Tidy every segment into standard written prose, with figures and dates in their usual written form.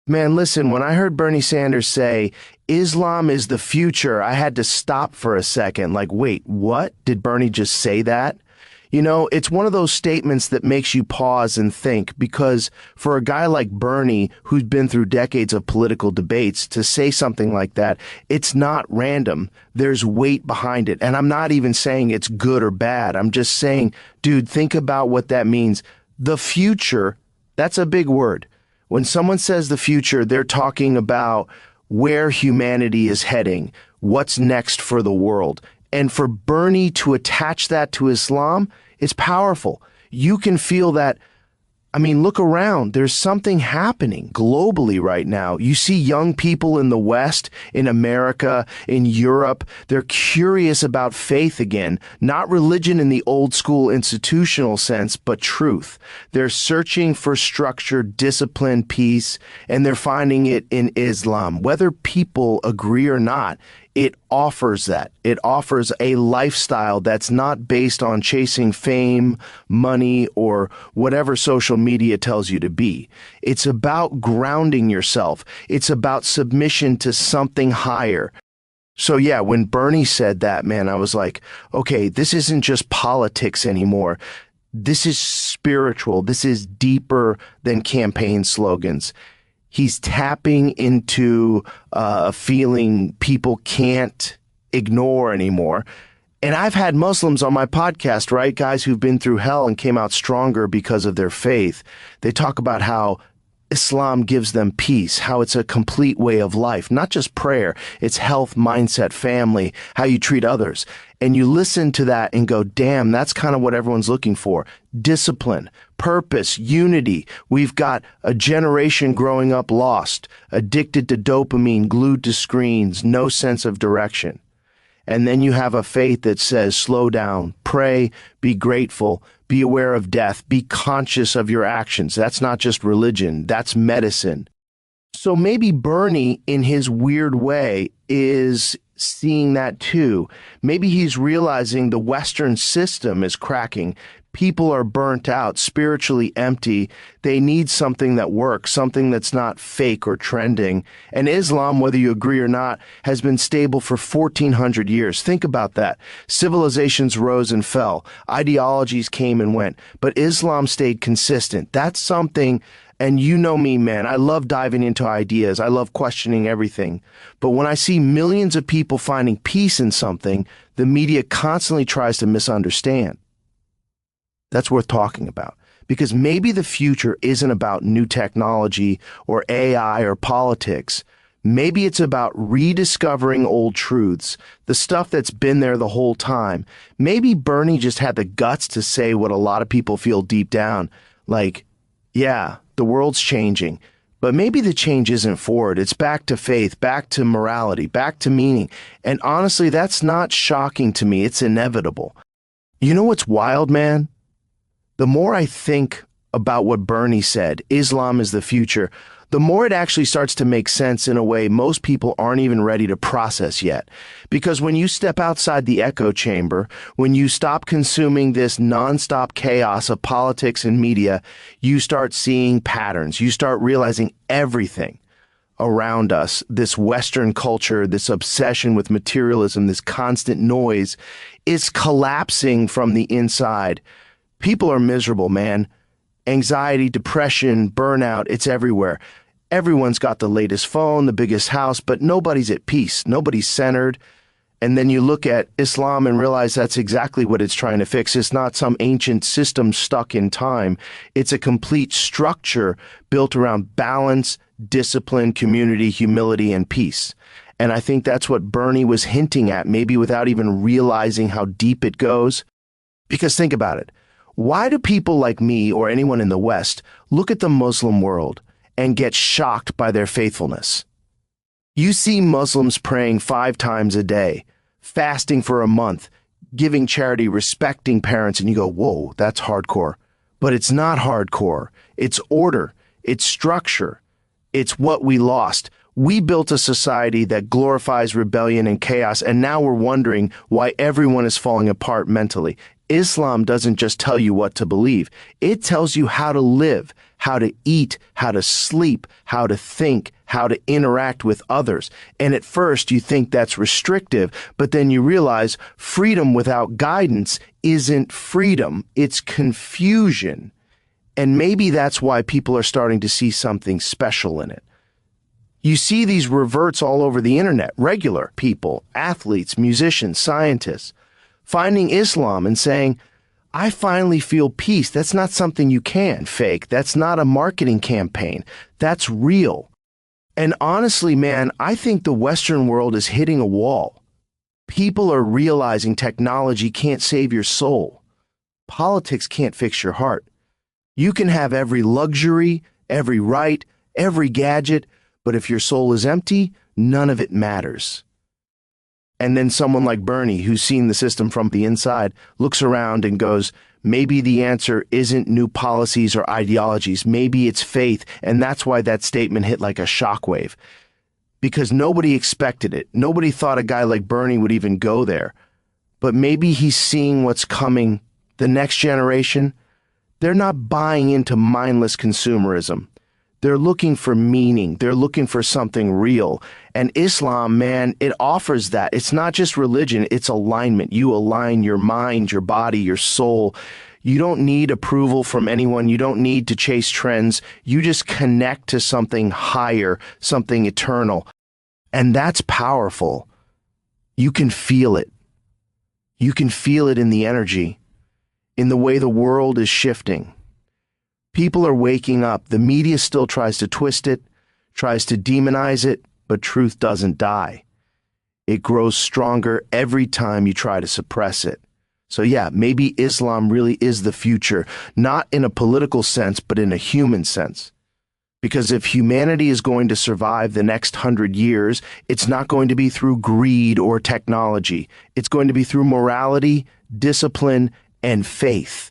Man, listen, when I heard Bernie Sanders say Islam is the future, I had to stop for a second. Like, wait, what? Did Bernie just say that? You know, it's one of those statements that makes you pause and think, because for a guy like Bernie, who's been through decades of political debates, to say something like that, it's not random. There's weight behind it. And I'm not even saying it's good or bad. I'm just saying, dude, think about what that means. The future, that's a big word. When someone says the future, they're talking about where humanity is heading, what's next for the world. And for Bernie to attach that to Islam, it's powerful. You can feel that. I mean, look around. There's something happening globally right now. You see young people in the West, in America, in Europe. They're curious about faith again, not religion in the old school institutional sense, but truth. They're searching for structure, discipline, peace, and they're finding it in Islam. Whether people agree or not, it offers that. It offers a lifestyle that's not based on chasing fame, money, or whatever social media tells you to be. It's about grounding yourself. It's about submission to something higher. So yeah, when Bernie said that, man, I was like, okay, this isn't just politics anymore. This is spiritual. This is deeper than campaign slogans. He's tapping into a feeling people can't ignore anymore. And I've had Muslims on my podcast, right? Guys who've been through hell and came out stronger because of their faith. They talk about how Islam gives them peace, how it's a complete way of life, not just prayer. It's health, mindset, family, how you treat others. And you listen to that and go, damn, that's kind of what everyone's looking for. Discipline, purpose, unity. We've got a generation growing up lost, addicted to dopamine, glued to screens, no sense of direction. And then you have a faith that says, slow down, pray, be grateful, be aware of death, be conscious of your actions. That's not just religion, that's medicine. So maybe Bernie, in his weird way, is seeing that too. Maybe he's realizing the Western system is cracking. People are burnt out, spiritually empty. They need something that works, something that's not fake or trending. And Islam, whether you agree or not, has been stable for 1,400 years. Think about that. Civilizations rose and fell. Ideologies came and went. But Islam stayed consistent. That's something. And you know me, man, I love diving into ideas. I love questioning everything. But when I see millions of people finding peace in something, the media constantly tries to misunderstand. That's worth talking about, because maybe the future isn't about new technology or AI or politics. Maybe it's about rediscovering old truths, the stuff that's been there the whole time. Maybe Bernie just had the guts to say what a lot of people feel deep down, like, yeah, the world's changing, but maybe the change isn't forward. It's back to faith, back to morality, back to meaning. And honestly, that's not shocking to me. It's inevitable. You know what's wild, man? The more I think about what Bernie said, Islam is the future, the more it actually starts to make sense in a way most people aren't even ready to process yet. Because when you step outside the echo chamber, when you stop consuming this nonstop chaos of politics and media, you start seeing patterns. You start realizing everything around us, this Western culture, this obsession with materialism, this constant noise, is collapsing from the inside. People are miserable, man. Anxiety, depression, burnout, it's everywhere. Everyone's got the latest phone, the biggest house, but nobody's at peace. Nobody's centered. And then you look at Islam and realize that's exactly what it's trying to fix. It's not some ancient system stuck in time. It's a complete structure built around balance, discipline, community, humility, and peace. And I think that's what Bernie was hinting at, maybe without even realizing how deep it goes. Because think about it. Why do people like me or anyone in the West look at the Muslim world and get shocked by their faithfulness? You see Muslims praying 5 times a day, fasting for a month, giving charity, respecting parents, and you go, whoa, that's hardcore. But it's not hardcore. It's order. It's structure. It's what we lost. We built a society that glorifies rebellion and chaos, and now we're wondering why everyone is falling apart mentally. Islam doesn't just tell you what to believe. It tells you how to live, how to eat, how to sleep, how to think, how to interact with others. And at first you think that's restrictive, but then you realize freedom without guidance isn't freedom, it's confusion. And maybe that's why people are starting to see something special in it. You see these reverts all over the internet, regular people, athletes, musicians, scientists, finding Islam and saying, I finally feel peace. That's not something you can fake. That's not a marketing campaign. That's real. And honestly, man, I think the Western world is hitting a wall. People are realizing technology can't save your soul. Politics can't fix your heart. You can have every luxury, every right, every gadget, but if your soul is empty, none of it matters. And then someone like Bernie, who's seen the system from the inside, looks around and goes, maybe the answer isn't new policies or ideologies. Maybe it's faith. And that's why that statement hit like a shockwave. Because nobody expected it. Nobody thought a guy like Bernie would even go there. But maybe he's seeing what's coming. The next generation, they're not buying into mindless consumerism. They're looking for meaning. They're looking for something real. And Islam, man, it offers that. It's not just religion, it's alignment. You align your mind, your body, your soul. You don't need approval from anyone. You don't need to chase trends. You just connect to something higher, something eternal. And that's powerful. You can feel it. You can feel it in the energy, in the way the world is shifting. People are waking up. The media still tries to twist it, tries to demonize it, but truth doesn't die. It grows stronger every time you try to suppress it. So yeah, maybe Islam really is the future, not in a political sense, but in a human sense. Because if humanity is going to survive the next 100 years, it's not going to be through greed or technology. It's going to be through morality, discipline, and faith.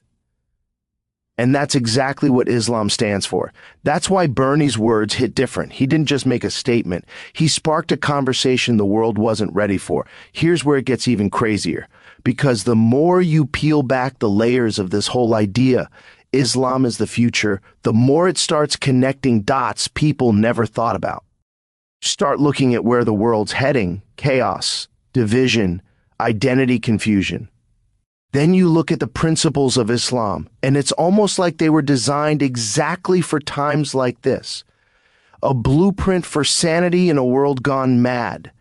And that's exactly what Islam stands for. That's why Bernie's words hit different. He didn't just make a statement. He sparked a conversation the world wasn't ready for. Here's where it gets even crazier. Because the more you peel back the layers of this whole idea, Islam is the future, the more it starts connecting dots people never thought about. Start looking at where the world's heading: chaos, division, identity confusion. Then you look at the principles of Islam, and it's almost like they were designed exactly for times like this. A blueprint for sanity in a world gone mad.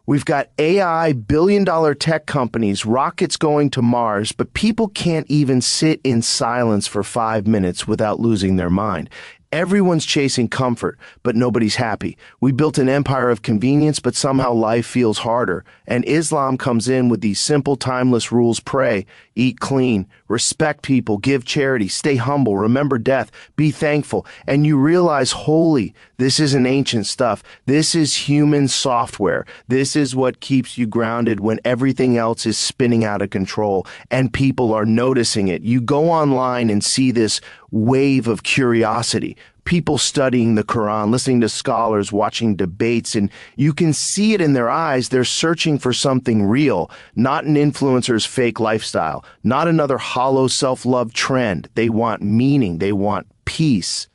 We've got AI, billion-dollar tech companies, rockets going to Mars, but people can't even sit in silence for 5 minutes without losing their mind. Everyone's chasing comfort, but nobody's happy. We built an empire of convenience, but somehow life feels harder. And Islam comes in with these simple, timeless rules: pray, eat clean, respect people, give charity, stay humble, remember death, be thankful. And you realize, holy, this isn't ancient stuff. This is human software. This is what keeps you grounded when everything else is spinning out of control and people are noticing it. You go online and see this wave of curiosity. People studying the Quran, listening to scholars, watching debates, and you can see it in their eyes. They're searching for something real, not an influencer's fake lifestyle, not another hollow self-love trend. They want meaning. They want peace.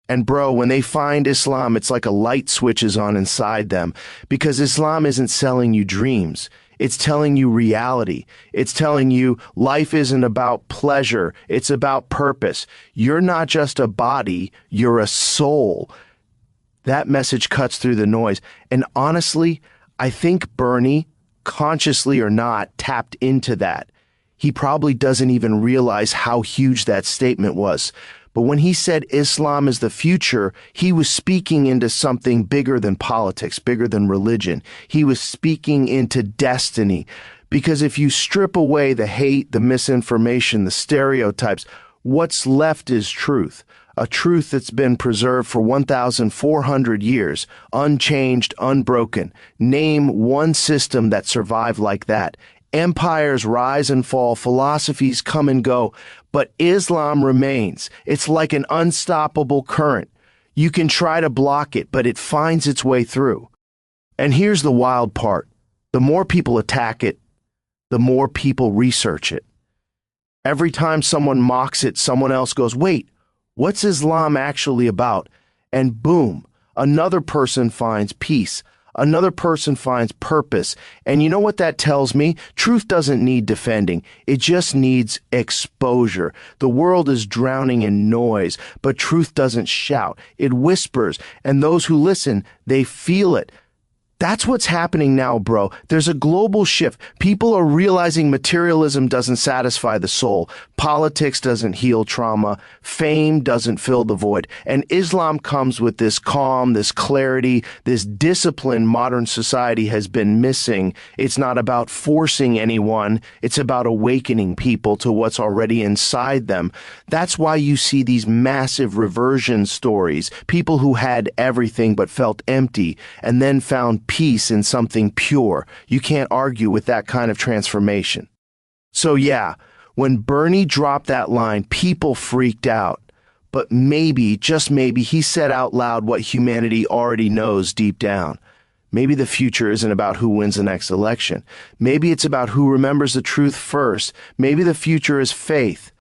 And bro, when they find Islam, it's like a light switches on inside them, because Islam isn't selling you dreams. It's telling you reality. It's telling you life isn't about pleasure. It's about purpose. You're not just a body, you're a soul. That message cuts through the noise. And honestly, I think Bernie, consciously or not, tapped into that. He probably doesn't even realize how huge that statement was. But when he said Islam is the future, he was speaking into something bigger than politics, bigger than religion. He was speaking into destiny. Because if you strip away the hate, the misinformation, the stereotypes, what's left is truth. A truth that's been preserved for 1,400 years, unchanged, unbroken. Name one system that survived like that. Empires rise and fall, philosophies come and go, but Islam remains. It's like an unstoppable current. You can try to block it, but it finds its way through. And here's the wild part. The more people attack it, the more people research it. Every time someone mocks it, someone else goes, wait, what's Islam actually about? And boom, another person finds peace. Another person finds purpose. And you know what that tells me? Truth doesn't need defending. It just needs exposure. The world is drowning in noise, but truth doesn't shout. It whispers, and those who listen, they feel it. That's what's happening now, bro. There's a global shift. People are realizing materialism doesn't satisfy the soul. Politics doesn't heal trauma. Fame doesn't fill the void. And Islam comes with this calm, this clarity, this discipline modern society has been missing. It's not about forcing anyone. It's about awakening people to what's already inside them. That's why you see these massive reversion stories. People who had everything but felt empty and then found peace in something pure. You can't argue with that kind of transformation. So yeah, when Bernie dropped that line, people freaked out. But maybe, just maybe, he said out loud what humanity already knows deep down. Maybe the future isn't about who wins the next election. Maybe it's about who remembers the truth first. Maybe the future is faith.